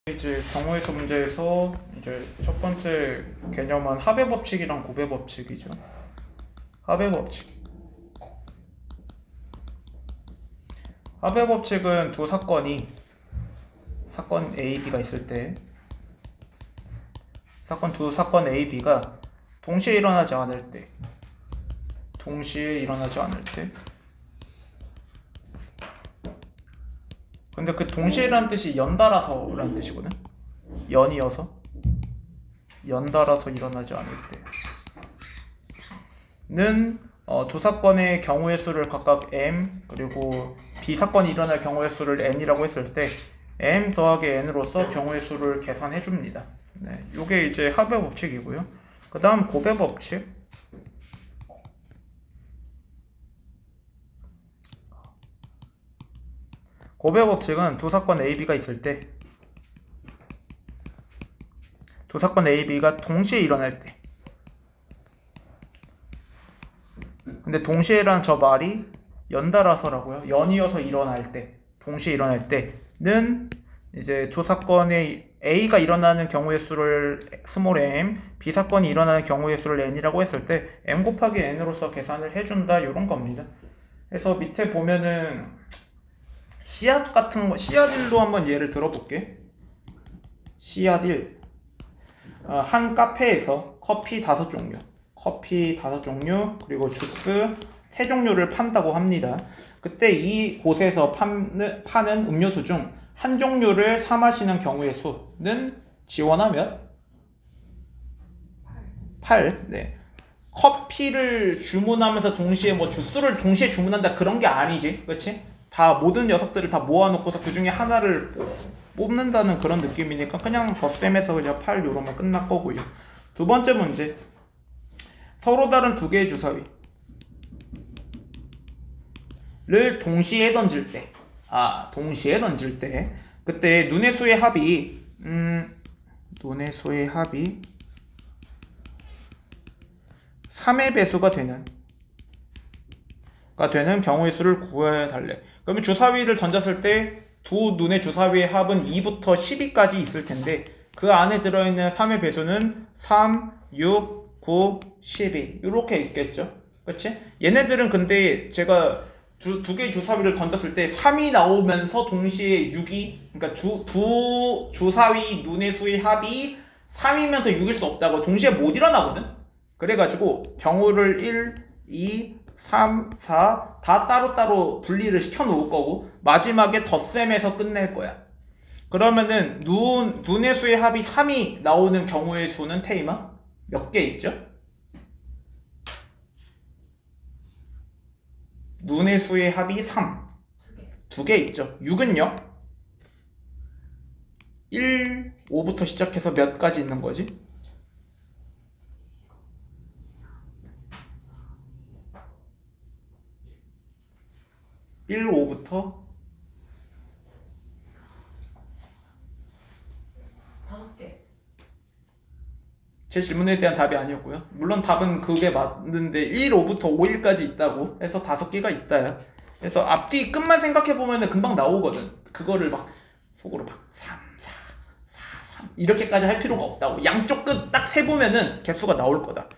이제 경우의 수 문제에서 이제 첫 번째 개념은 합의 법칙이랑 고배 법칙이죠. 합의 법칙. 합의 법칙은 두 사건 A, B가 있을 때 두 사건 A, B가 동시에 일어나지 않을 때 근데 그 동시에라는 뜻이 연달아서라는 뜻이거든. 연달아서 일어나지 않을 때는 두 사건의 경우의 수를 각각 M 그리고 B 사건이 일어날 경우의 수를 N이라고 했을 때 M 더하기 N으로서 경우의 수를 계산해 줍니다. 네, 이게 이제 합의 법칙이고요. 그 다음 고배 법칙. 고배 법칙은 두 사건 A, B가 있을 때 두 사건 A, B가 동시에 일어날 때 근데 동시에라는 저 말이 연달아서라고요. 연이어서 일어날 때 동시에 일어날 때는 이제 두 사건의 A가 일어나는 경우의 수를 스몰 m, B 사건이 일어나는 경우의 수를 n이라고 했을 때 m 곱하기 n으로서 계산을 해준다 이런 겁니다. 그래서 밑에 보면은 씨앗 같은 거, 씨앗1로 한번 예를 들어볼게. 씨앗1 한 카페에서 커피 5종류 그리고 주스 3종류를 판다고 합니다. 그때 이 곳에서 파는 음료수 중 한 종류를 사 마시는 경우의 수는 지원하면 8. 네. 커피를 주문하면서 동시에 뭐 주스를 동시에 주문한다 그런 게 아니지, 그렇지? 다 모든 녀석들을 다 모아놓고서 그 중에 하나를 뽑는다는 그런 느낌이니까 그냥 덧셈해서 그냥 8 요러면 끝날 거고요. 두 번째 문제. 서로 다른 두 개의 주사위를 동시에 던질 때 그때 눈의 수의 합이 3의 배수가 되는 경우의 수를 구해 달래. 그러면 주사위를 던졌을 때 두 눈의 주사위의 합은 2부터 12까지 있을 텐데 그 안에 들어있는 3의 배수는 3, 6, 9, 12 이렇게 있겠죠. 그렇지? 얘네들은 근데 제가 두 개의 주사위를 던졌을 때 3이 나오면서 동시에 6이 그러니까 두 주사위 눈의 수의 합이 3이면서 6일 수 없다고 동시에 못 일어나거든. 그래가지고 경우를 1, 2, 3, 4 다 따로따로 분리를 시켜 놓을 거고 마지막에 덧셈해서 끝낼 거야. 그러면은 눈의 수의 합이 3이 나오는 경우의 수는 테이마 몇 개 있죠? 눈의 수의 합이 3 두 개 있죠. 6은요? 1, 5부터 시작해서 몇 가지 있는 거지? 1, 5부터 5개. 제 질문에 대한 답이 아니었고요. 물론 답은 그게 맞는데 1, 5부터 5일까지 있다고 해서 5개가 있다야. 그래서 앞뒤 끝만 생각해보면 금방 나오거든. 그거를 막 속으로 막 3, 4, 4, 3 이렇게까지 할 필요가 없다고. 양쪽 끝 딱 세보면은 개수가 나올 거다.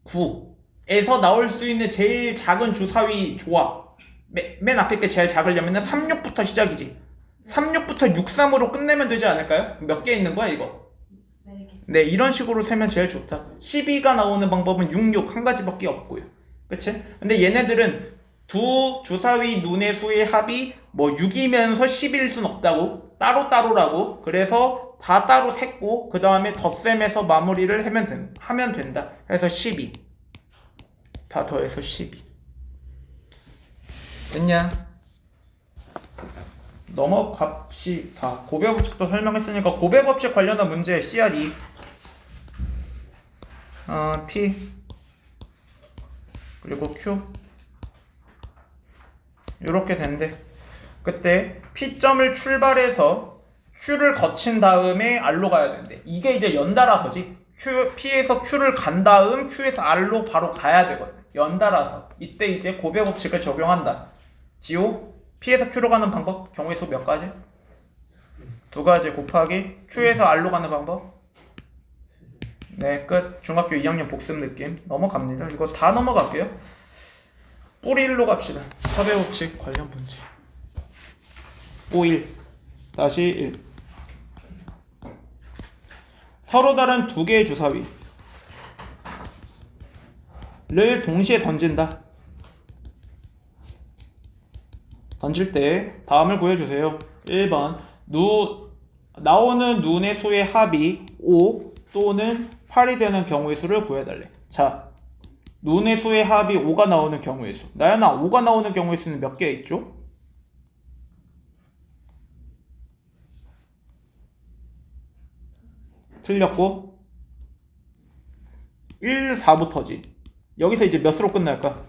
9에서 나올 수 있는 제일 작은 주사위 조합 맨 앞에 게 제일 작으려면 36부터 시작이지. 36부터 63으로 끝내면 되지 않을까요? 몇 개 있는 거야 이거? 4개. 네, 이런 식으로 세면 제일 좋다. 12가 나오는 방법은 66 한 가지밖에 없고요. 그치? 근데 얘네들은 두 주사위 눈의 수의 합이 뭐 6이면서 10일 순 없다고. 따로따로라고. 그래서 다 따로 샜고 그 다음에 덧셈해서 마무리를 하면 된다. 그래서 12 다 더해서 12 됐냐? 넘어갑시다. 고배 법칙도 설명했으니까 고배 법칙 관련한 문제 CR2 P 그리고 Q 이렇게 된대. 그때 P점을 출발해서 Q를 거친 다음에 R로 가야 된대. 이게 이제 연달아서지. P에서 Q를 간 다음 Q에서 R로 바로 가야 되거든. 연달아서. 이때 이제 고배 법칙을 적용한다. 지호 P에서 Q로 가는 방법 경우의 수 몇 가지? 두 가지 곱하기 Q에서 R로 가는 방법. 네, 끝. 중학교 2학년 복습 느낌 넘어갑니다. 이거 다 넘어갈게요. 뿌리 1로 갑시다. 합의 법칙 관련 문제. O1 다시 1. 서로 다른 두 개의 주사위를 동시에 던진다. 던질 때 다음을 구해주세요. 1번 나오는 눈의 수의 합이 5 또는 8이 되는 경우의 수를 구해달래. 자, 눈의 수의 합이 5가 나오는 경우의 수. 나연아, 5가 나오는 경우의 수는 몇 개 있죠? 틀렸고 1, 4부터지. 여기서 이제 몇 수로 끝날까?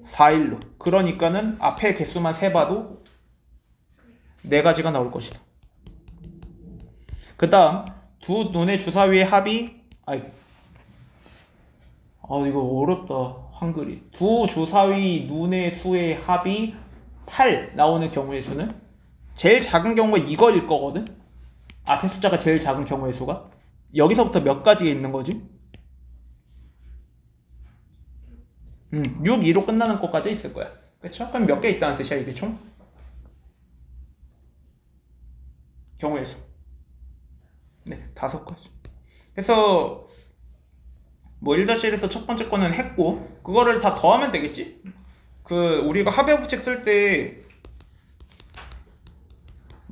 4일로. 그러니까는 앞에 개수만 세봐도 4가지가 나올 것이다. 그 다음 두 눈의 주사위의 합이 이거 어렵다. 한글이. 두 주사위 눈의 수의 합이 8 나오는 경우의 수는 제일 작은 경우가 이거일 거거든. 앞에 숫자가 제일 작은 경우의 수가 여기서부터 몇 가지가 있는 거지? 6, 2로 끝나는 것까지 있을 거야. 그쵸? 그럼 몇 개 있다는 뜻이야 이게 총? 경우의 수. 네, 5가지. 그래서 뭐 1-1에서 첫 번째 거는 했고 그거를 다 더하면 되겠지? 우리가 합의 법칙 쓸 때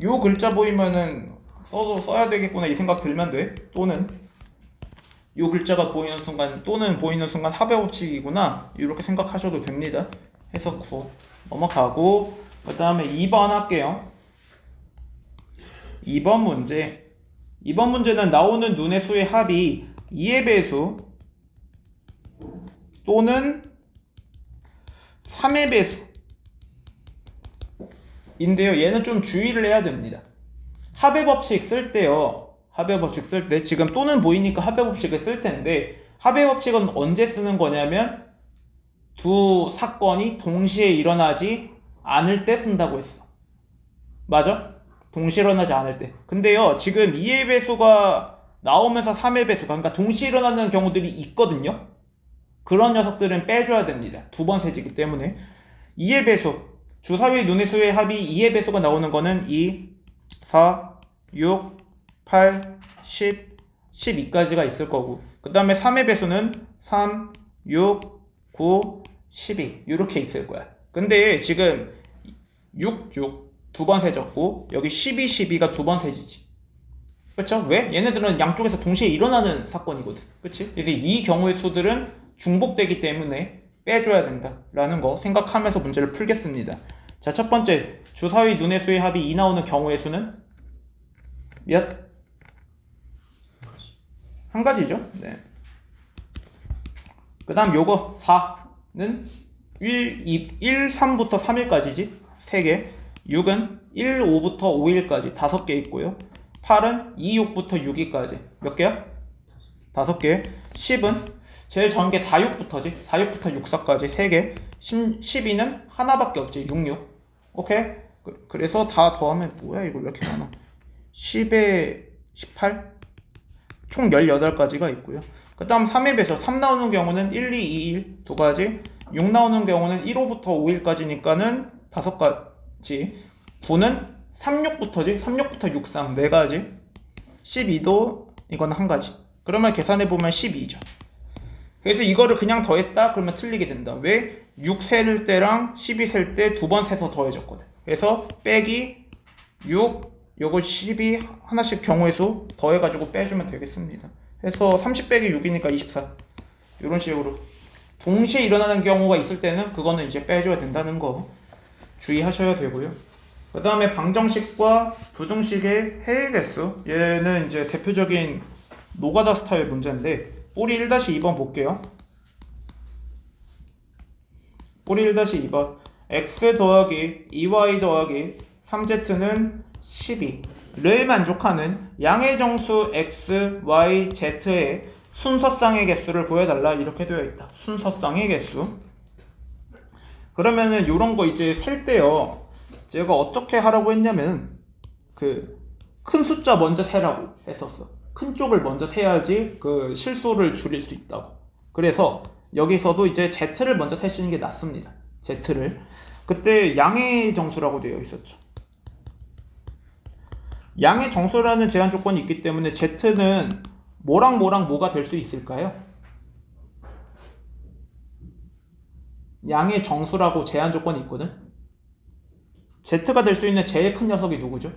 요 글자 보이면은 써야 되겠구나 이 생각 들면 돼. 또는 요 글자가 보이는 순간 또는 보이는 순간 합의 법칙이구나 이렇게 생각하셔도 됩니다. 해서 9 넘어가고 그 다음에 2번 할게요. 2번 문제는 나오는 눈의 수의 합이 2의 배수 또는 3의 배수인데요. 얘는 좀 주의를 해야 됩니다. 합의 법칙 쓸 때요. 합의 법칙 쓸 때 지금 또는 보이니까 합의 법칙을 쓸 텐데 합의 법칙은 언제 쓰는 거냐면 두 사건이 동시에 일어나지 않을 때 쓴다고 했어. 맞아? 동시에 일어나지 않을 때. 근데요. 지금 2의 배수가 나오면서 3의 배수가 그러니까 동시에 일어나는 경우들이 있거든요. 그런 녀석들은 빼줘야 됩니다. 두 번 세지기 때문에 2의 배수 주사위 눈의 수의 합이 2의 배수가 나오는 거는 2, 4, 6, 8, 10, 12까지가 있을 거고 그 다음에 3의 배수는 3, 6, 9, 12 이렇게 있을 거야. 근데 지금 6, 6 두 번 세졌고 여기 12, 12가 두 번 세지지. 그렇죠? 왜? 얘네들은 양쪽에서 동시에 일어나는 사건이거든. 그렇지? 그래서 이 경우의 수들은 중복되기 때문에 빼줘야 된다라는 거 생각하면서 문제를 풀겠습니다. 자, 첫 번째 주사위 눈의 수의 합이 2 나오는 경우의 수는 몇? 한 가지죠. 네. 그 다음 요거 4는 1, 3부터 3일까지지 3개 6은 1, 5부터 5일까지 5개 있고요 8은 2, 6부터 6일까지 몇 개야? 5개 10은 제일 전개 4, 6부터지 4, 6부터 6, 4까지 3개 12는 하나밖에 없지 6, 6 오케이? 그래서 다 더하면 뭐야 이거 왜 이렇게 많아 10에 18? 총 18가지가 있고요 그 다음 3의 배수 3 나오는 경우는 1, 2, 2, 1 두 가지 6 나오는 경우는 1, 5부터 5일까지니까는 5가지 9는 3, 6부터지 3, 6부터 6, 3 4가지 12도 이건 한 가지 그러면 계산해보면 12죠 그래서 이거를 그냥 더했다? 그러면 틀리게 된다 왜? 6 셀 때랑 12 셀 때 두 번 세서 더해졌거든 그래서 빼기 6 요거 12 하나씩 경우의 수 더해가지고 빼주면 되겠습니다 해서 30 빼기 6이니까 24 이런 식으로 동시에 일어나는 경우가 있을 때는 그거는 이제 빼줘야 된다는 거 주의하셔야 되고요 그 다음에 방정식과 부등식의 해일 개수 얘는 이제 대표적인 노가다 스타일 문제인데 뿌리 1-2번 볼게요 뿌리 1-2번 x 더하기 2y 더하기 3z는 12를 만족하는 양의 정수 x, y, z의 순서쌍의 개수를 구해달라 이렇게 되어 있다. 순서쌍의 개수. 그러면은 요런 거 이제 셀 때요. 제가 어떻게 하라고 했냐면 그 큰 숫자 먼저 세라고 했었어. 큰 쪽을 먼저 세야지 그 실수를 줄일 수 있다고. 그래서 여기서도 이제 Z를 먼저 세시는 게 낫습니다. Z를. 그때 양의 정수라고 되어 있었죠. 양의 정수라는 제한 조건이 있기 때문에 Z는 뭐랑 뭐랑 뭐가 될 수 있을까요? 양의 정수라고 제한 조건이 있거든. Z가 될 수 있는 제일 큰 녀석이 누구죠?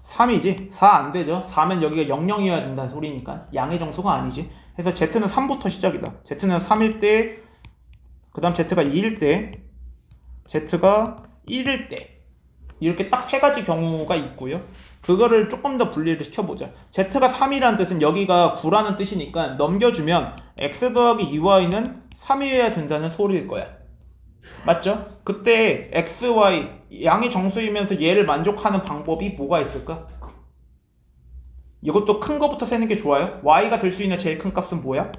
3이지. 4 안 되죠. 4면 여기가 00이어야 된다는 소리니까 양의 정수가 아니지. 그래서 Z는 3부터 시작이다. Z는 3일 때, 그 다음 Z가 2일 때, Z가 1일 때, 이렇게 딱 세 가지 경우가 있고요. 그거를 조금 더 분리를 시켜보자. Z가 3이라는 뜻은 여기가 9라는 뜻이니까 넘겨주면 X 더하기 2Y는 3이어야 된다는 소리일 거야. 맞죠? 그때 X, Y 양의 정수이면서 얘를 만족하는 방법이 뭐가 있을까? 이것도 큰 거부터 세는 게 좋아요. Y가 될 수 있는 제일 큰 값은 뭐야?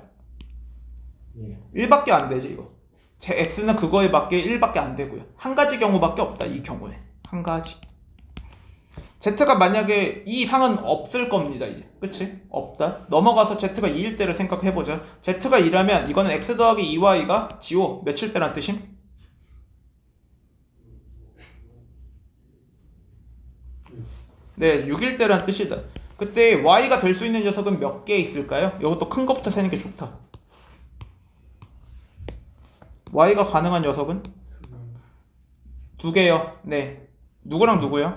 1밖에 안 되지 이거. 제 X는 그거에 맞게 1밖에 안 되고요. 한 가지 경우밖에 없다. 이 경우에 한 가지. Z가 만약에 이 이상은 없을 겁니다. 이제 그치? 없다. 넘어가서 Z가 2일 때를 생각해보자. Z가 2라면 이거는 X 더하기 2Y가 지호 며칠 때란 뜻임? 네, 6일 때란 뜻이다. 그때 Y가 될 수 있는 녀석은 몇 개 있을까요? 이것도 큰 것부터 세는 게 좋다. Y가 가능한 녀석은? 2개요. 네. 누구랑 누구요?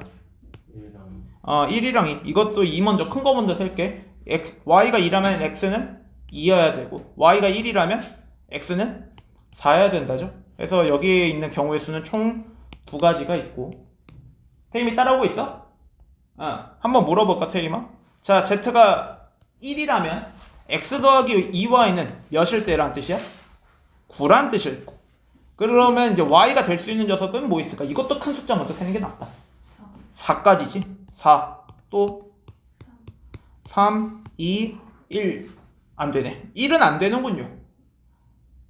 1이랑 2. 이것도 2 먼저, 큰 거 먼저 셀게. Y가 2라면 X는 2여야 되고, Y가 1이라면 X는 4여야 된다죠. 그래서 여기에 있는 경우의 수는 총 2가지가 있고. 태임이 따라오고 있어? 한번 물어볼까, 태임아? 자, Z가 1이라면 X 더하기 2Y는 몇일 때란 뜻이야? 9란 뜻일 거. 그러면 이제 Y가 될 수 있는 녀석은 뭐 있을까? 이것도 큰 숫자 먼저 세는 게 낫다. 4까지지. 4. 또 3, 2, 1. 안 되네. 1은 안 되는군요.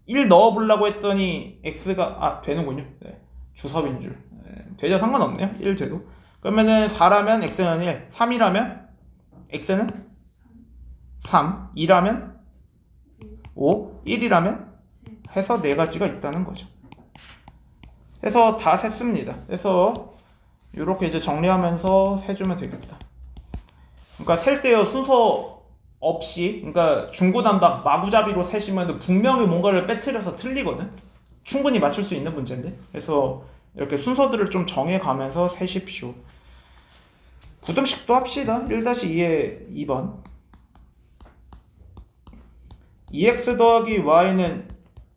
1 넣어보려고 했더니 X가 되는군요. 네. 주섭인 줄. 네. 되죠? 상관없네요. 1 돼도. 그러면은 4라면 X는 1, 3이라면 X는 3, 2라면 5, 1이라면 해서 4가지가 있다는 거죠. 해서 다 셌습니다. 그래서 이렇게 이제 정리하면서 세주면 되겠다. 그러니까 셀 때요 순서 없이, 그러니까 중구난방 마구잡이로 세시면 분명히 뭔가를 빼뜨려서 틀리거든. 충분히 맞출 수 있는 문제인데. 그래서 이렇게 순서들을 좀 정해가면서 세십시오. 부등식도 합시다. 1-2의 2번. 2x 더하기 y는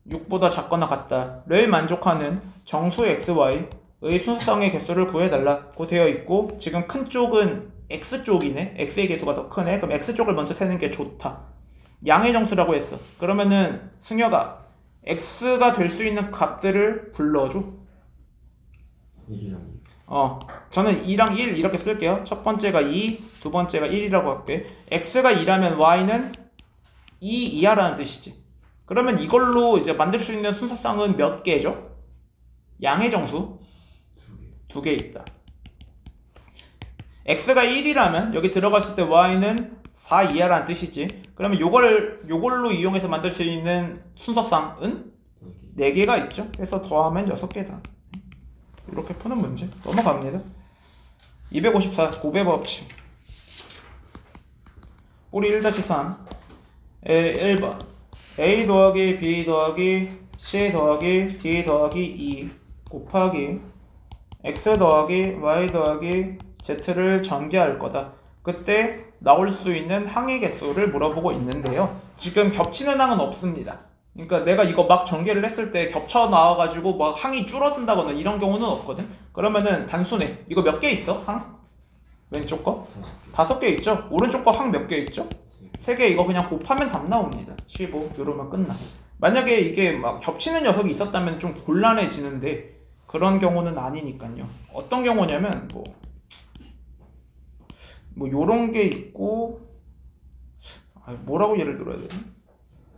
6보다 작거나 같다를 만족하는 정수 xy의 순서상의 개수를 구해달라고 되어 있고, 지금 큰 쪽은 x쪽이네. x의 개수가 더 크네. 그럼 x쪽을 먼저 세는 게 좋다. 양의 정수라고 했어. 그러면은 승혁아, x가 될 수 있는 값들을 불러줘. 1이랑 2. 저는 2랑 1 이렇게 쓸게요. 첫 번째가 2, 두 번째가 1이라고 할게. x가 2라면 y는 2 이하라는 뜻이지. 그러면 이걸로 이제 만들 수 있는 순서상은 몇 개죠? 양의 정수 2개 있다. x가 1이라면 여기 들어갔을 때 y는 4 이하라는 뜻이지. 그러면 요걸로 이용해서 만들 수 있는 순서상은 4개가 있죠. 그래서 더하면 6개다. 이렇게 푸는 문제 넘어갑니다. 254 고배 법칙. 우리 1-3 1번 a 더하기 b 더하기 c 더하기 d 더하기 2 곱하기 x 더하기 y 더하기 z를 전개할 거다. 그때 나올 수 있는 항의 개수를 물어보고 있는데요. 지금 겹치는 항은 없습니다. 그러니까 내가 이거 막 전개를 했을 때 겹쳐 나와가지고 막 항이 줄어든다거나 이런 경우는 없거든. 그러면은 단순해. 이거 몇 개 있어? 항? 왼쪽 거? 5개 있죠? 오른쪽 거 항 몇 개 있죠? 3개. 이거 그냥 곱하면 답 나옵니다. 15 이러면 끝나. 만약에 이게 막 겹치는 녀석이 있었다면 좀 곤란해지는데 그런 경우는 아니니까요. 어떤 경우냐면 뭐 요런 게 있고, 뭐라고 예를 들어야 되나?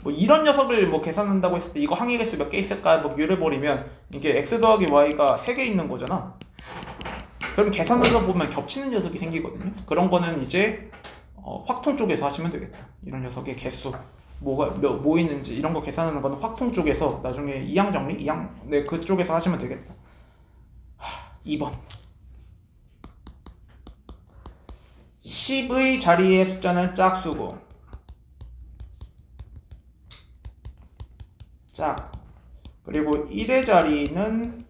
뭐 이런 녀석을 뭐 계산한다고 했을 때 이거 항의 개수 몇 개 있을까 뭐 이래버리면 이게 x 더하기 y가 3개 있는 거잖아. 그럼 계산하다 보면 겹치는 녀석이 생기거든요. 그런 거는 이제 확통 쪽에서 하시면 되겠다. 이런 녀석의 개수 뭐 있는지 이런 거 계산하는 거는 확통 쪽에서 나중에 이항 정리 네 그쪽에서 하시면 되겠다. 2번 10의 자리의 숫자는 짝수고 짝 그리고 1의 자리는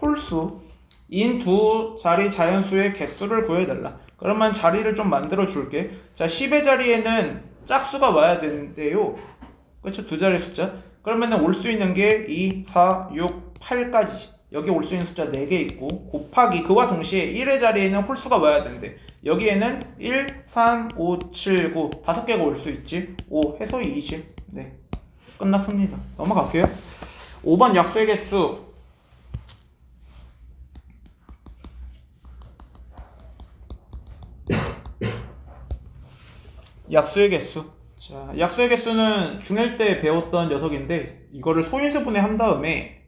홀수인 두 자리 자연수의 개수를 구해달라. 그러면 자리를 좀 만들어 줄게. 자, 10의 자리에는 짝수가 와야 되는데요. 그렇죠? 두 자리 숫자. 그러면은 올 수 있는 게 2, 4, 6, 8까지지. 여기 올 수 있는 숫자 4개 있고 곱하기 그와 동시에 1의 자리에는 홀수가 와야 되는데 여기에는 1, 3, 5, 7, 9 5개가 올 수 있지. 5 해서 20. 네. 끝났습니다. 넘어갈게요. 5번 약수의 개수. 약수의 개수. 자, 약수의 개수는 중1 때 배웠던 녀석인데 이거를 소인수분해 한 다음에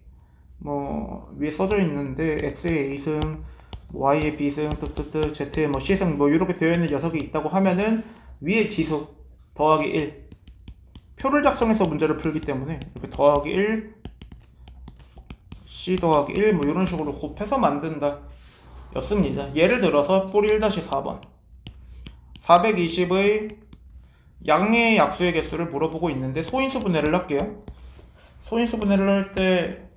뭐 위에 써져 있는데 x의 a승, y의 b승, 뜨뜨뜨, z의 뭐 c승 뭐 이렇게 되어 있는 녀석이 있다고 하면은 위에 지수 더하기 1 표를 작성해서 문제를 풀기 때문에 이렇게 더하기 1 c 더하기 1 뭐 이런 식으로 곱해서 만든다 였습니다. 예를 들어서 뿔 1-4번 420의 양의 약수의 개수를 물어보고 있는데 소인수 분해를 할게요. 소인수 분해를 할 때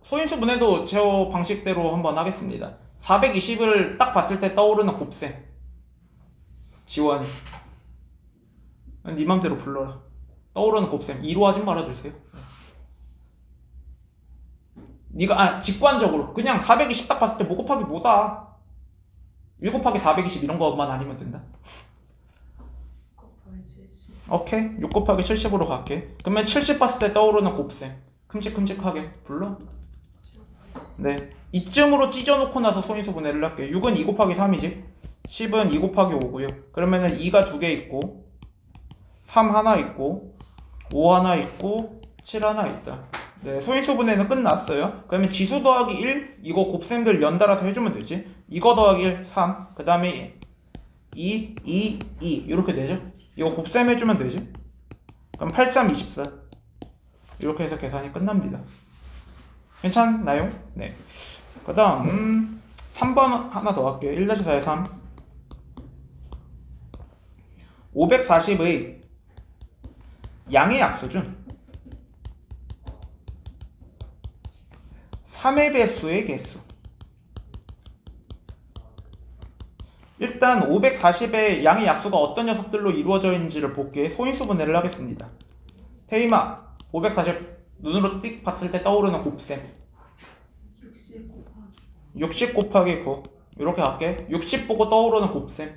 소인수 분해도 제 방식대로 한번 하겠습니다. 420을 딱 봤을 때 떠오르는 곱셈 지원이 네 맘대로 불러라. 떠오르는 곱셈 2로 하지 말아주세요. 네가 직관적으로 그냥 420 딱 봤을 때 뭐 곱하기 뭐다 1 곱하기 420 이런 것만 아니면 된다. 오케이 6 곱하기 70으로 갈게. 그러면 70 봤을 때 떠오르는 곱셈 큼직큼직하게 불러. 네 이쯤으로 찢어놓고 나서 소인수 분해를 할게. 6은 2 곱하기 3이지 10은 2 곱하기 5고요. 그러면은 2가 2개 있고 3 하나 있고 5 하나 있고 7 하나 있다. 네 소인수 분해는 끝났어요. 그러면 지수 더하기 1 이거 곱셈들 연달아서 해주면 되지. 이거 더하기 1 3 그 다음에 2 2 2 이렇게 되죠. 이거 곱셈 해주면 되지. 그럼 8, 3, 24 이렇게 해서 계산이 끝납니다. 괜찮나요? 네. 그 다음 3번 하나 더 할게요. 1-4에 3 540의 양의 약수중 3의 배수의 개수. 일단 540의 양의 약수가 어떤 녀석들로 이루어져 있는지를 볼게. 소인수 분해를 하겠습니다. 태임아 540 눈으로 띡 봤을 때 떠오르는 곱셈 60 곱하기 9 이렇게 할게. 60 보고 떠오르는 곱셈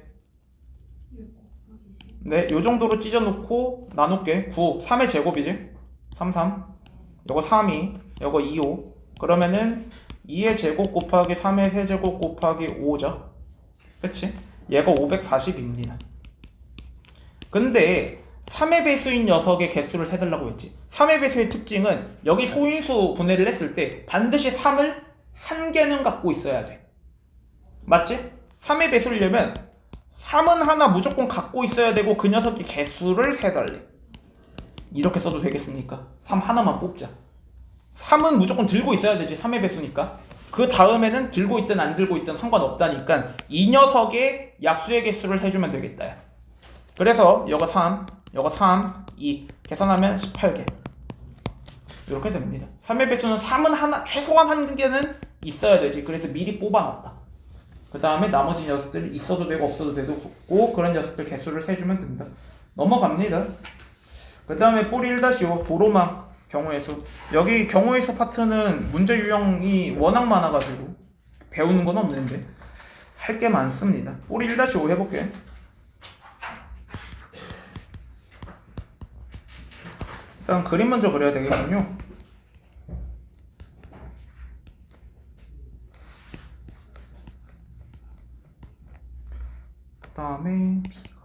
네 요정도로 찢어놓고 나눌게. 9 3의 제곱이지 3 3 요거 3 2 요거 2 5 그러면은 2의 제곱 곱하기 3의 세제곱 곱하기 5죠. 그치? 얘가 540입니다. 근데 3의 배수인 녀석의 개수를 세달라고 했지. 3의 배수의 특징은 여기 소인수 분해를 했을 때 반드시 3을 한 개는 갖고 있어야 돼. 맞지? 3의 배수려면 3은 하나 무조건 갖고 있어야 되고 그 녀석의 개수를 세달래. 이렇게 써도 되겠습니까? 3 하나만 뽑자. 3은 무조건 들고 있어야 되지. 3의 배수니까. 그 다음에는 들고 있든 안 들고 있든 상관없다니까 이 녀석의 약수의 개수를 세주면 되겠다. 그래서 여거 3, 여거 3, 2 계산하면 18개 이렇게 됩니다. 3의 배수는 3은 하나 최소한 한 개는 있어야 되지. 그래서 미리 뽑아놨다. 그 다음에 나머지 녀석들이 있어도 되고 없어도 되고 그런 녀석들 개수를 세주면 된다. 넘어갑니다. 그 다음에 뿌리 1-5 도로망 경우의 수. 여기 경우의 수 파트는 문제 유형이 워낙 많아가지고 배우는 건 없는데 할 게 많습니다. 뿌리 1-5 해볼게. 일단 그림 먼저 그려야 되겠군요. 그 다음에 B가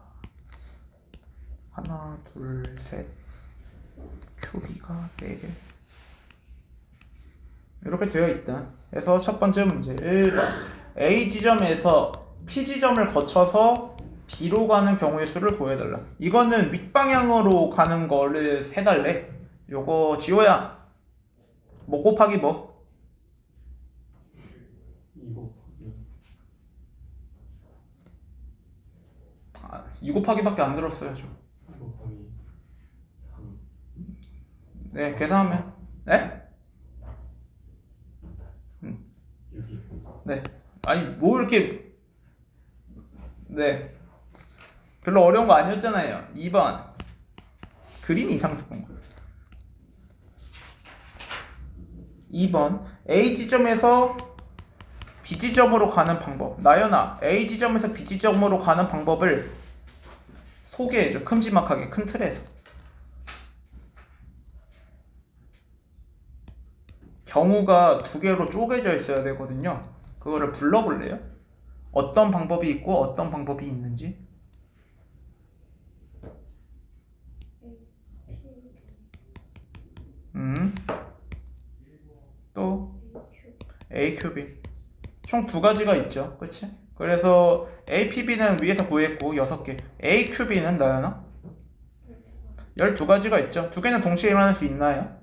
하나, 둘, 셋 QB가 4개 이렇게 되어 있다. 그래서 첫 번째 문제 1번 A 지점에서 P 지점을 거쳐서 B로 가는 경우의 수를 구해달라. 이거는 윗방향으로 가는 거를 세달래. 요거 지호야 뭐 곱하기 뭐? 2 곱하기 2 곱하기밖에 안 들었어요. 저. 2 곱하기 3 네 계산하면 네? 6이 네. 아니 뭐 이렇게 네 별로 어려운 거 아니었잖아요. 2번 그림이 이상해서 본 거예요. 2번 A 지점에서 B 지점으로 가는 방법. 나연아 A 지점에서 B 지점으로 가는 방법을 소개해줘. 큼지막하게 큰 틀에서. 경우가 두 개로 쪼개져 있어야 되거든요. 그거를 불러볼래요? 어떤 방법이 있고 어떤 방법이 있는지. 또 A 큐비 총 두 가지가 있죠. 그치? 그래서 A, PB는 위에서 구했고 6개 A 큐비는 나연아? 12가지가 있죠. 두 개는 동시에 일어날 수 있나요?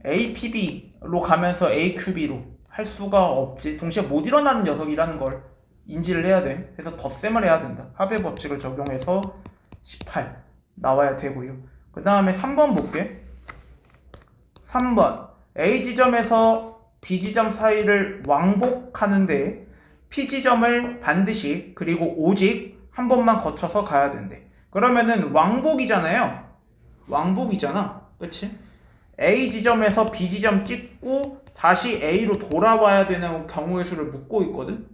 A, PB로 가면서 A 큐비로 할 수가 없지. 동시에 못 일어나는 녀석이라는 걸 인지를 해야 돼. 그래서 덧셈을 해야 된다. 합의 법칙을 적용해서 18 나와야 되고요. 그 다음에 3번 볼게. 3번 A 지점에서 B 지점 사이를 왕복하는데 P 지점을 반드시 그리고 오직 한 번만 거쳐서 가야 된대. 그러면은 왕복이잖아요. 왕복이잖아. 그치? A 지점에서 B 지점 찍고 다시 A로 돌아와야 되는 경우의 수를 묻고 있거든.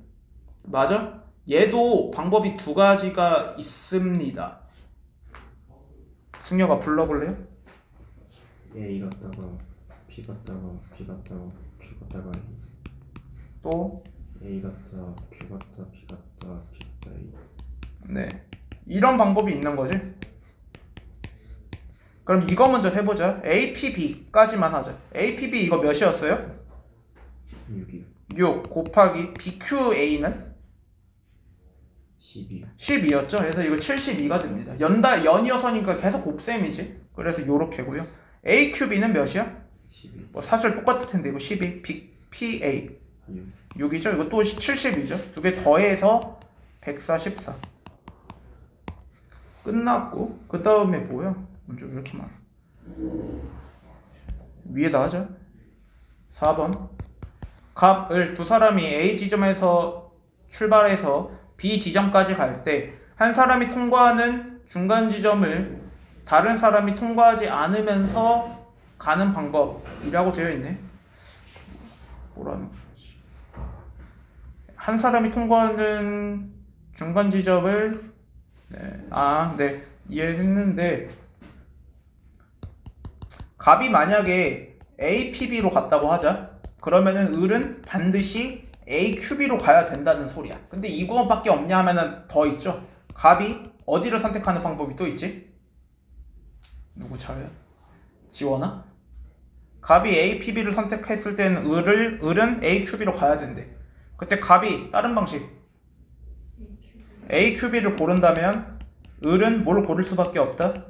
맞아? 얘도 방법이 두 가지가 있습니다. 승려가 불러볼래요? A 갔다가 B 갔다가 B 갔다가 Q 갔다가 또 A 갔다 Q 갔다 B 갔다 B 갔다 A. 네, 이런 방법이 있는 거지. 그럼 이거 먼저 해보자. APB까지만 하자. APB 이거 몇이었어요? 6이요. 6 곱하기 BQA는 12. 12였죠. 그래서 이거 72가 됩니다. 연이어서니까 계속 곱셈이지. 그래서 요렇게고요. AQB는 몇이야? 12. 뭐 사실 똑같을 텐데 이거 12 PA 6. 6이죠. 이거 또 70이죠. 두 개 더해서 144 끝났고 그 다음에 뭐야? 먼저 왜 이렇게 많아? 위에다 하자. 4번 값을 두 사람이 A 지점에서 출발해서 B 지점까지 갈 때 한 사람이 통과하는 중간 지점을 다른 사람이 통과하지 않으면서 가는 방법이라고 되어 있네. 뭐라는 거지? 한 사람이 통과하는 중간 지점을 네, 이해했는데 값이 만약에 APB로 갔다고 하자. 그러면은 을은 반드시 AQB로 가야 된다는 소리야. 근데 이거밖에 없냐 하면은 더 있죠. 값이 어디를 선택하는 방법이 또 있지? 누구 차례야? 지원아? 값이 APB를 선택했을 때는 을은 AQB로 가야 된대. 그때 값이 다른 방식 AQB를 고른다면 을은 뭘 고를 수밖에 없다?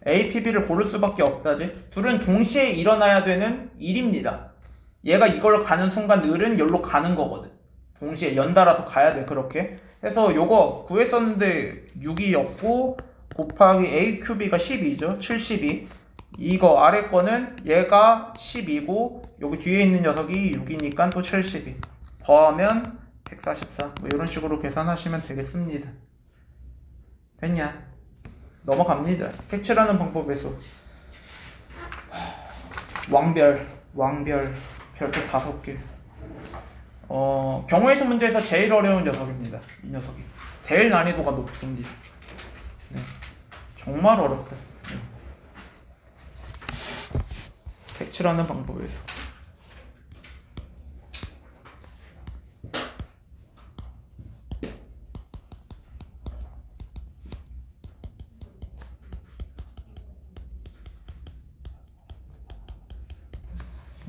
APB를 고를 수밖에 없다지. 둘은 동시에 일어나야 되는 일입니다. 얘가 이걸 가는 순간 을은 여기로 가는 거거든. 동시에 연달아서 가야 돼. 그렇게 해서 요거 구했었는데 6이었고 곱하기 AQB가 12죠. 72. 이거 아래 거는 얘가 12고 여기 뒤에 있는 녀석이 6이니까 또 72. 더하면 144. 뭐 이런 식으로 계산하시면 되겠습니다. 됐냐? 넘어갑니다. 색칠하는 방법에서 왕별 별표 5개. 경우의 수 문제에서 제일 어려운 녀석입니다. 이 녀석이 제일 난이도가 높습니다. 네. 정말 어렵다. 네. 색칠하는 방법에서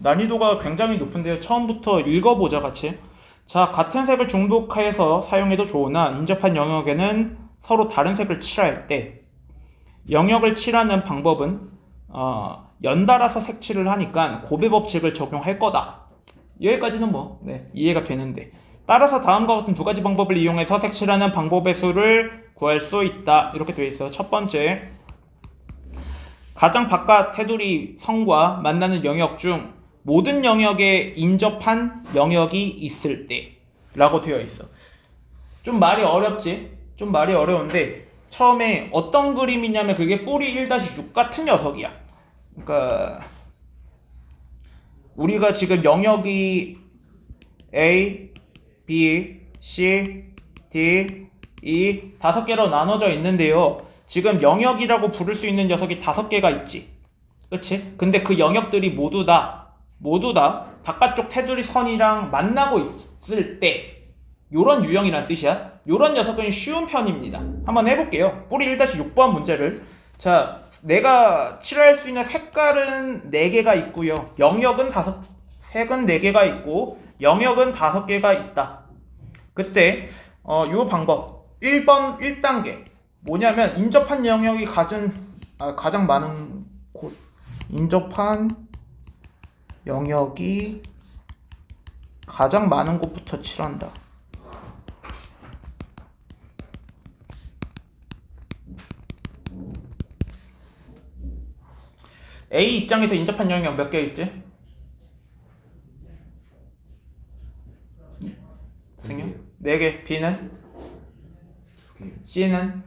난이도가 굉장히 높은데요. 처음부터 읽어보자 같이. 자, 같은 색을 중복해서 사용해도 좋으나 인접한 영역에는 서로 다른 색을 칠할 때 영역을 칠하는 방법은 연달아서 색칠을 하니까 고배 법칙을 적용할 거다. 여기까지는 이해가 되는데, 따라서 다음과 같은 두 가지 방법을 이용해서 색칠하는 방법의 수를 구할 수 있다. 이렇게 되어 있어요. 첫 번째, 가장 바깥 테두리 선과 만나는 영역 중 모든 영역에 인접한 영역이 있을 때 라고 되어 있어. 좀 말이 어렵지? 좀 말이 어려운데 처음에 어떤 그림이냐면 그게 뿌리 1-6 같은 녀석이야. 그러니까 우리가 지금 영역이 A, B, C, D, E 5개로 나눠져 있는데요. 지금 영역이라고 부를 수 있는 녀석이 5개가 있지. 그치? 근데 그 영역들이 모두 다 바깥쪽 테두리 선이랑 만나고 있을 때 요런 유형이란 뜻이야. 요런 녀석은 쉬운 편입니다. 한번 해볼게요. 뿌리 1-6번 문제를. 자, 내가 칠할 수 있는 색깔은 4개가 있고요. 영역은 색은 4개가 있고 영역은 5개가 있다. 그때 요 방법 1번 1단계 뭐냐면 인접한 영역이 가장 많은 곳, 인접한 영역이 가장 많은 곳부터 칠한다. A 입장에서 인접한 영역 몇 개 있지? 승용? 4개. B는? 2개, C는?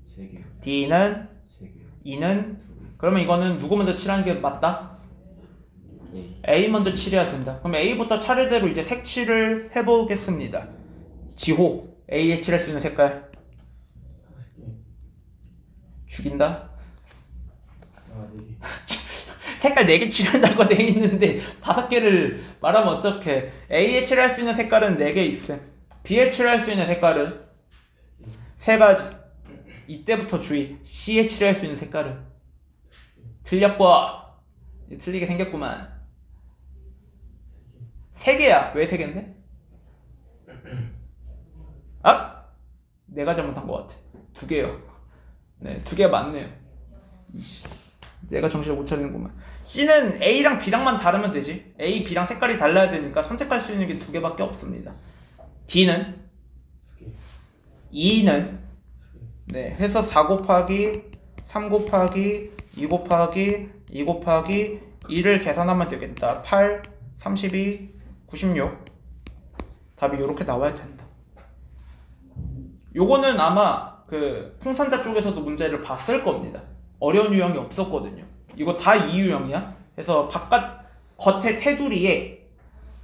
3개, D는? 3개, E는? 그러면 이거는 누구 먼저 칠하는 게 맞다? A, A 먼저 칠해야 된다. 그럼 A부터 차례대로 이제 색칠을 해보겠습니다. 지호 A에 칠할 수 있는 색깔 죽인다? 4개, 색깔 4개 칠한다고 돼 있는데 5개를 말하면 어떡해. A에 칠할 수 있는 색깔은 4개 있음. B에 칠할 수 있는 색깔은 3가지. 이때부터 주의. C에 칠할 수 있는 색깔은 틀렸고 틀리게 생겼구만. 3개야. 왜 3개인데? 아? 내가 잘못한 것 같아. 2개요. 네, 2개 맞네요. 내가 정신을 못 차리는구만. C는 A랑 B랑만 다르면 되지. A, B랑 색깔이 달라야 되니까 선택할 수 있는 게 2개밖에 없습니다. D는 2개, E는 해서 4 곱하기 3 곱하기 2 곱하기 2 곱하기 2를 계산하면 되겠다. 8, 32, 96. 답이 이렇게 나와야 된다. 요거는 아마 그 풍산자 쪽에서도 문제를 봤을 겁니다. 어려운 유형이 없었거든요. 이거 다 이 유형이야. 그래서 겉에 테두리에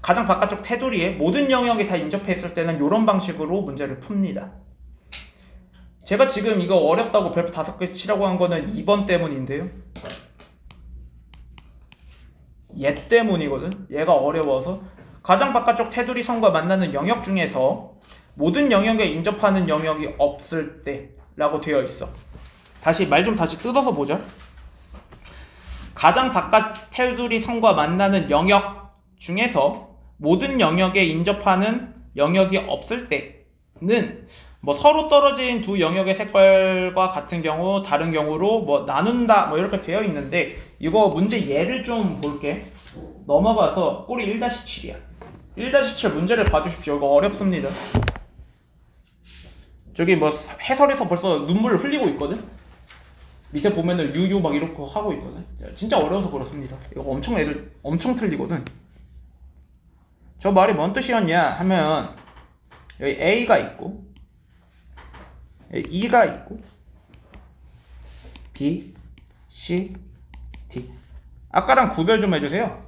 가장 바깥쪽 테두리에 모든 영역이 다 인접해 있을 때는 이런 방식으로 문제를 풉니다. 제가 지금 이거 어렵다고 별표 5개 치라고 한 거는 2번 때문인데요. 얘 때문이거든. 얘가 어려워서. 가장 바깥쪽 테두리 선과 만나는 영역 중에서 모든 영역에 인접하는 영역이 없을 때 라고 되어 있어. 말 좀 다시 뜯어서 보자. 가장 바깥 테두리 선과 만나는 영역 중에서 모든 영역에 인접하는 영역이 없을 때는 서로 떨어진 두 영역의 색깔과 같은 경우 다른 경우로 나눈다 이렇게 되어 있는데, 이거 문제 예를 좀 볼게. 넘어가서 꼬리 1-7이야 1-7 문제를 봐주십시오. 이거 어렵습니다. 저기 해설에서 벌써 눈물을 흘리고 있거든. 밑에 보면은 유유 막 이렇게 하고 있거든. 진짜 어려워서 그렇습니다. 이거 애들 엄청 틀리거든. 저 말이 뭔 뜻이었냐 하면 여기 A가 있고 E가 있고 B, C, D. 아까랑 구별 좀 해주세요.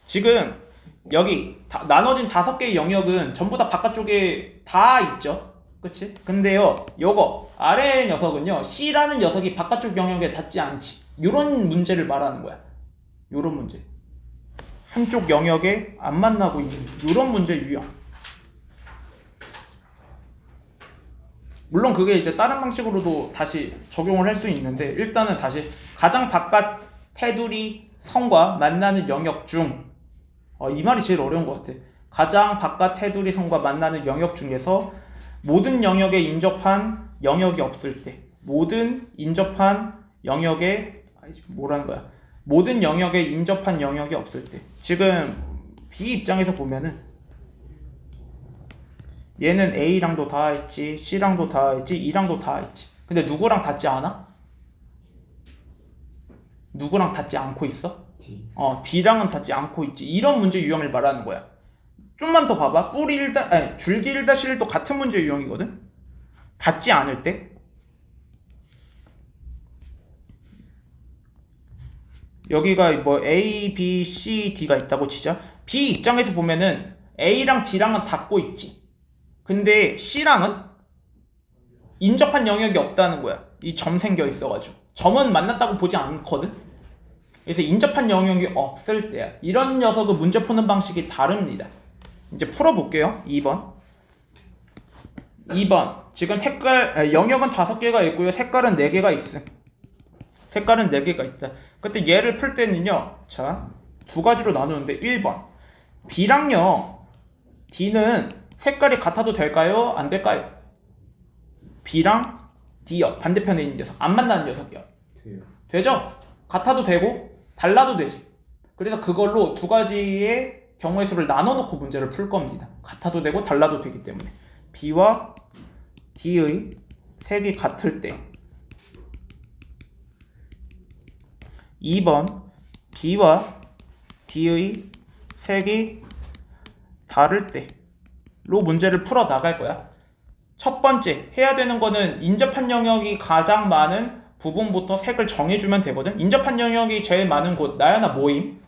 지금 여기 나눠진 5개의 영역은 전부 다 바깥쪽에 다 있죠. 그치? 근데요, 요거 아래 녀석은요, C라는 녀석이 바깥쪽 영역에 닿지 않지. 요런 문제를 말하는 거야. 요런 문제. 한쪽 영역에 안 만나고 있는 요런 문제 유형. 물론 그게 이제 다른 방식으로도 다시 적용을 할 수 있는데, 일단은 다시 가장 바깥 테두리 선과 만나는 영역 중 이 말이 제일 어려운 것 같아. 가장 바깥 테두리 선과 만나는 영역 중에서 모든 영역에 인접한 영역이 없을 때, 모든 인접한 영역에 뭐라는 거야? 모든 영역에 인접한 영역이 없을 때. 지금 B 입장에서 보면은 얘는 A랑도 닿아있지, C랑도 닿아있지, E랑도 닿아있지. 근데 누구랑 닿지 않아? 누구랑 닿지 않고 있어? D. D랑은 닿지 않고 있지. 이런 문제 유형을 말하는 거야. 좀만 더 봐봐. 줄기 1-1도 같은 문제 유형이거든. 닿지 않을 때. 여기가 뭐 A, B, C, D가 있다고 치자. B 입장에서 보면은 A랑 D랑은 닿고 있지. 근데 C랑은 인접한 영역이 없다는 거야. 이 점 생겨 있어가지고. 점은 만났다고 보지 않거든. 그래서 인접한 영역이 없을 때야. 이런 녀석은 문제 푸는 방식이 다릅니다. 이제 풀어볼게요. 2번. 지금 영역은 5개가 있고요. 색깔은 4개가 있음. 색깔은 4개가 있다. 그때 얘를 풀 때는요. 자, 두 가지로 나누는데 1번. B랑요. D는 색깔이 같아도 될까요? 안 될까요? B랑 D요. 반대편에 있는 녀석. 안 만나는 녀석이요. 돼요. 되죠? 같아도 되고 달라도 되지. 그래서 그걸로 두 가지의 경우의 수를 나눠놓고 문제를 풀 겁니다. 같아도 되고 달라도 되기 때문에. B와 D의 색이 같을 때. 2번 B와 D의 색이 다를 때로 문제를 풀어 나갈 거야. 첫 번째 해야 되는 거는 인접한 영역이 가장 많은 부분부터 색을 정해주면 되거든. 인접한 영역이 제일 많은 곳 나연아 뭐임?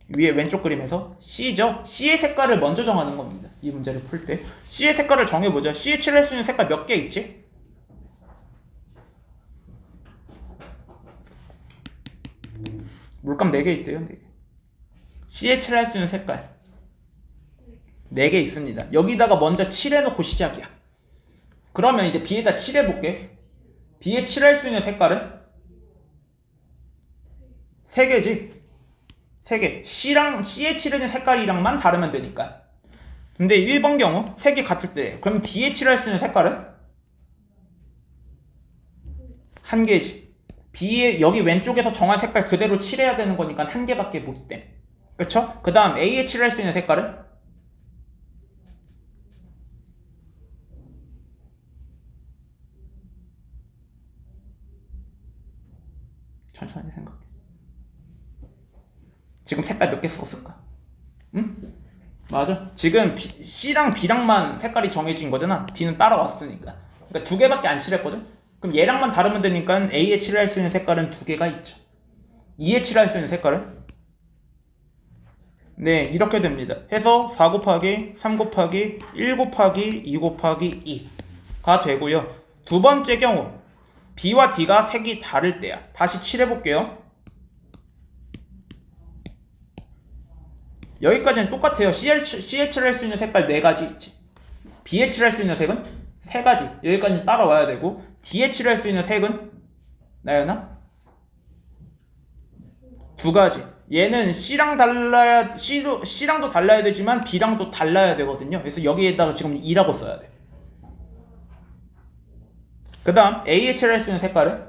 위에 왼쪽 그림에서 C죠? C의 색깔을 먼저 정하는 겁니다. 이 문제를 풀 때 C의 색깔을 정해보자. C에 칠할 수 있는 색깔 몇 개 있지? 물감 4개 있대요. 4개. C에 칠할 수 있는 색깔 4개 있습니다. 여기다가 먼저 칠해놓고 시작이야. 그러면 이제 B에다 칠해볼게. B에 칠할 수 있는 색깔은 3개지. 3개. C에 칠하는 색깔이랑만 다르면 되니까. 근데 1번 경우 색이 같을 때 그럼 D에 칠할 수 있는 색깔은 1개지. B에 여기 왼쪽에서 정한 색깔 그대로 칠해야 되는 거니까 1개밖에 못 돼. 그쵸? 그 다음 A에 칠할 수 있는 색깔은 천천히 생각해. 지금 색깔 몇 개 썼을까? 응? 맞아. 지금 C랑 B랑만 색깔이 정해진 거잖아. D는 따라왔으니까. 그러니까 2개밖에 안 칠했거든? 그럼 얘랑만 다르면 되니까 A에 칠할 수 있는 색깔은 2개가 있죠. E에 칠할 수 있는 색깔은? 네, 이렇게 됩니다. 해서 4 곱하기 3 곱하기 1 곱하기 2 곱하기 2가 되고요. 두 번째 경우 B와 D가 색이 다를 때야. 다시 칠해볼게요. 여기까지는 똑같아요. C에 칠할 수 있는 색깔 4가지 있지. B에 칠할 수 있는 색은 3가지. 여기까지 따라와야 되고 D에 칠할 수 있는 색은 나연아? 2가지. 얘는 C랑도 달라야 되지만 B랑도 달라야 되거든요. 그래서 여기에다가 지금 2라고 써야 돼. 그 다음 A에 칠할 수 있는 색깔은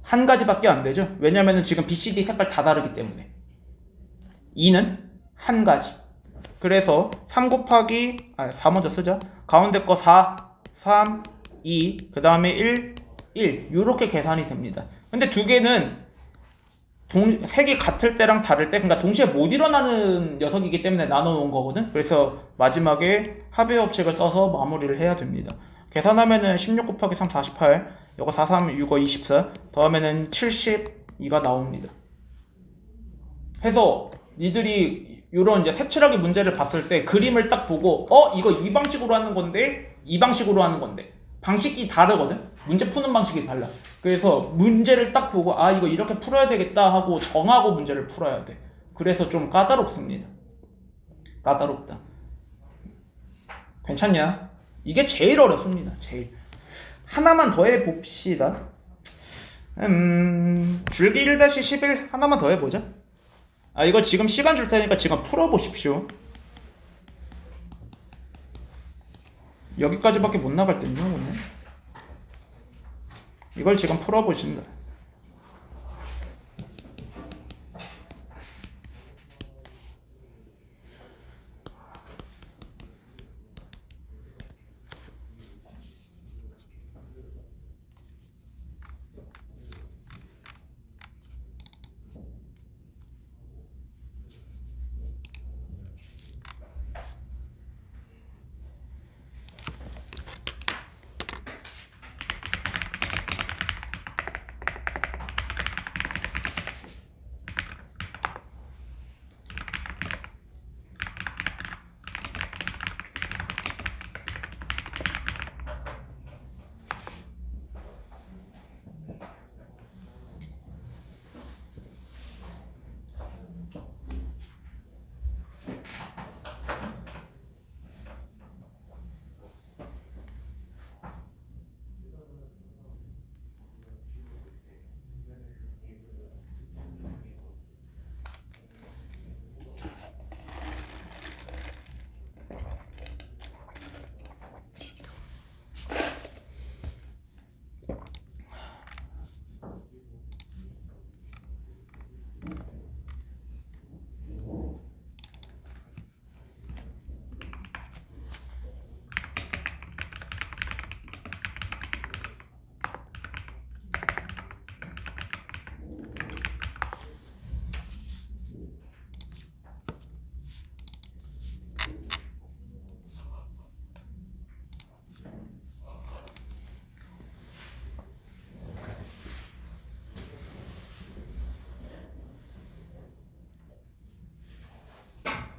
1가지밖에 안 되죠. 왜냐면은 지금 B, C, D 색깔 다 다르기 때문에. 2는 1가지. 그래서 3 곱하기 4 먼저 쓰자. 가운데 거 4, 3, 2, 그 다음에 1, 1 이렇게 계산이 됩니다. 근데 두 개는 색이 같을 때랑 다를 때, 그러니까 동시에 못 일어나는 녀석이기 때문에 나눠 놓은 거거든. 그래서 마지막에 합의 법칙을 써서 마무리를 해야 됩니다. 계산하면은 16 곱하기 3 48, 요거 4, 3, 6, 5, 24 더하면은 72가 나옵니다. 해서 니들이 요런 이제 색칠하기 문제를 봤을 때 그림을 딱 보고 이거 이 방식으로 하는 건데 이 방식으로 하는 건데 방식이 다르거든. 문제 푸는 방식이 달라. 그래서 문제를 딱 보고 이거 이렇게 풀어야 되겠다 하고 정하고 문제를 풀어야 돼. 그래서 좀 까다롭습니다. 까다롭다. 괜찮냐? 이게 제일 어렵습니다. 제일. 하나만 더 해봅시다. 줄기 1-11 하나만 더 해보자. 이거 지금 시간 줄 테니까 지금 풀어보십시오. 여기까지밖에 못 나갈 땐요 오늘. 이걸 지금 풀어보신다.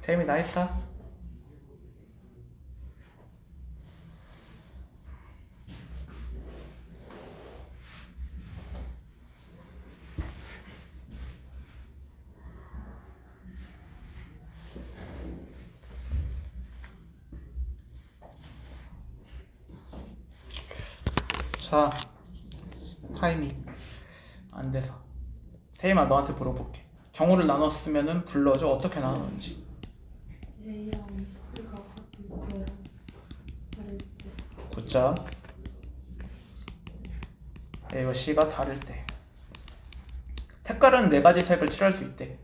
태임이 나 했다. 자, 타이밍 안 돼서 태임아 너한테 물어볼게. 경우를 나눴으면은 불러줘. 어떻게 나눴는지. A랑 C가 같은 거랑 다를 때 굿자. A와 C가 다를 때. 색깔은 4가지 색을 칠할 수 있대.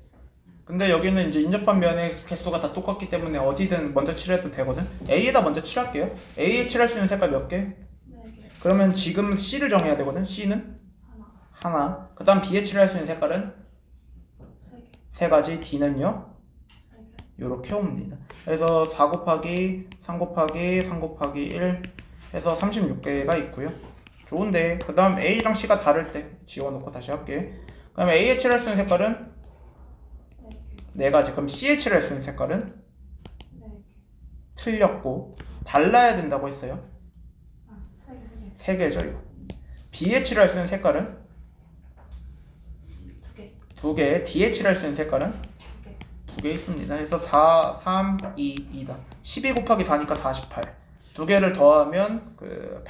근데 여기는 이제 인접한 면의 개수가 다 똑같기 때문에 어디든 먼저 칠해도 되거든. A에다 먼저 칠할게요. A에 칠할 수 있는 색깔 몇 개? 4개 그러면 지금 C를 정해야 되거든. C는 하나. 그 다음 B에 칠할 수 있는 색깔은 3개 3가지. D는요? 3개 요렇게 옵니다. 그래서 4 곱하기 3 곱하기 3 곱하기 1 해서 36개가 있고요. 좋은데 그 다음 A랑 C가 다를 때 지워놓고 다시 할게. 그럼 A에 칠할 수 있는 색깔은 4개 4가지. 그럼 C에 칠할 수 있는 색깔은 4개 틀렸고 달라야 된다고 했어요. 3개 3개죠 이거. B에 칠할 수 있는 색깔은 2개 2개. D에 칠할 수 있는 색깔은 2개 2개 있습니다. 그래서 4, 3, 2, 2다. 12 곱하기 4니까 48. 2개를 더하면 그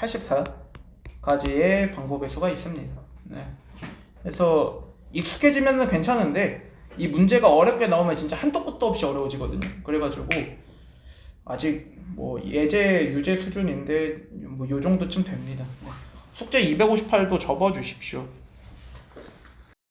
84가지의 방법의 수가 있습니다. 네. 그래서 익숙해지면 괜찮은데 이 문제가 어렵게 나오면 진짜 한도 끝도 없이 어려워지거든요. 그래가지고 아직 뭐 예제 유제 수준인데 뭐 요 정도쯤 됩니다. 숙제 258도 접어주십시오.